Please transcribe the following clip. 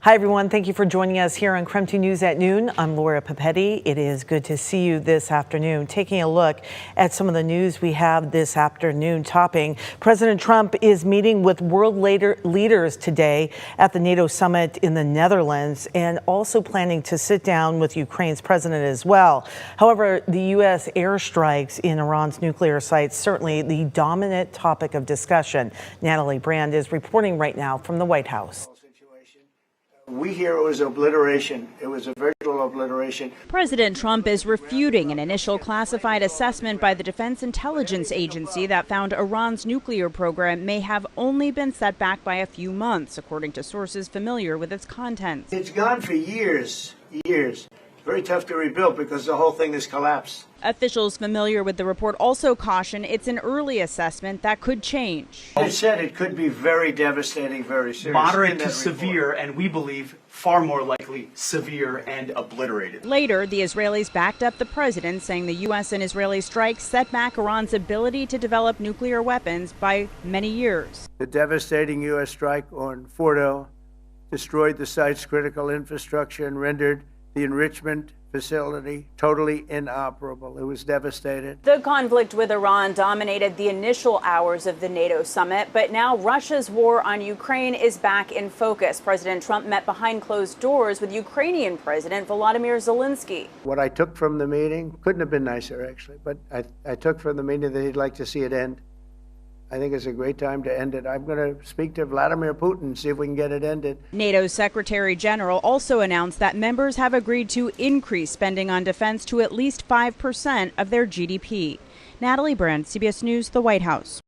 Hi, everyone. Thank you for joining us here on KREM 2 News at noon. I'm Laura Papetti. It is good to see you this afternoon. Taking a look at some of the news we have this afternoon topping. President Trump is meeting with world leaders today at the NATO summit in the Netherlands and also planning to sit down with Ukraine's president as well. However, the U.S. airstrikes in Iran's nuclear sites certainly the dominant topic of discussion. Natalie Brand is reporting right now from the White House. We hear it was obliteration. It was a virtual obliteration. President Trump is refuting an initial classified assessment by the Defense Intelligence Agency that found Iran's nuclear program may have only been set back by a few months, according to sources familiar with its contents. It's gone for years. Very tough to rebuild because the whole thing has collapsed. Officials familiar with the report also caution it's an early assessment that could change. They said it could be very devastating, very serious. Moderate to severe, and we believe far more likely severe and obliterated. Later, the Israelis backed up the president, saying the U.S. and Israeli strikes set back Iran's ability to develop nuclear weapons by many years. The devastating U.S. strike on Fordo destroyed the site's critical infrastructure and rendered the enrichment facility totally inoperable. It was devastated. The conflict with Iran dominated the initial hours of the NATO summit, but now Russia's war on Ukraine is back in focus. President Trump met behind closed doors with Ukrainian President Volodymyr Zelensky. What I took from the meeting couldn't have been nicer, actually, but I took from the meeting that he'd like to see it end. I think it's a great time to end it. I'm going to speak to Vladimir Putin and see if we can get it ended. NATO's Secretary General also announced that members have agreed to increase spending on defense to at least 5% of their GDP. Natalie Brand, CBS News, the White House.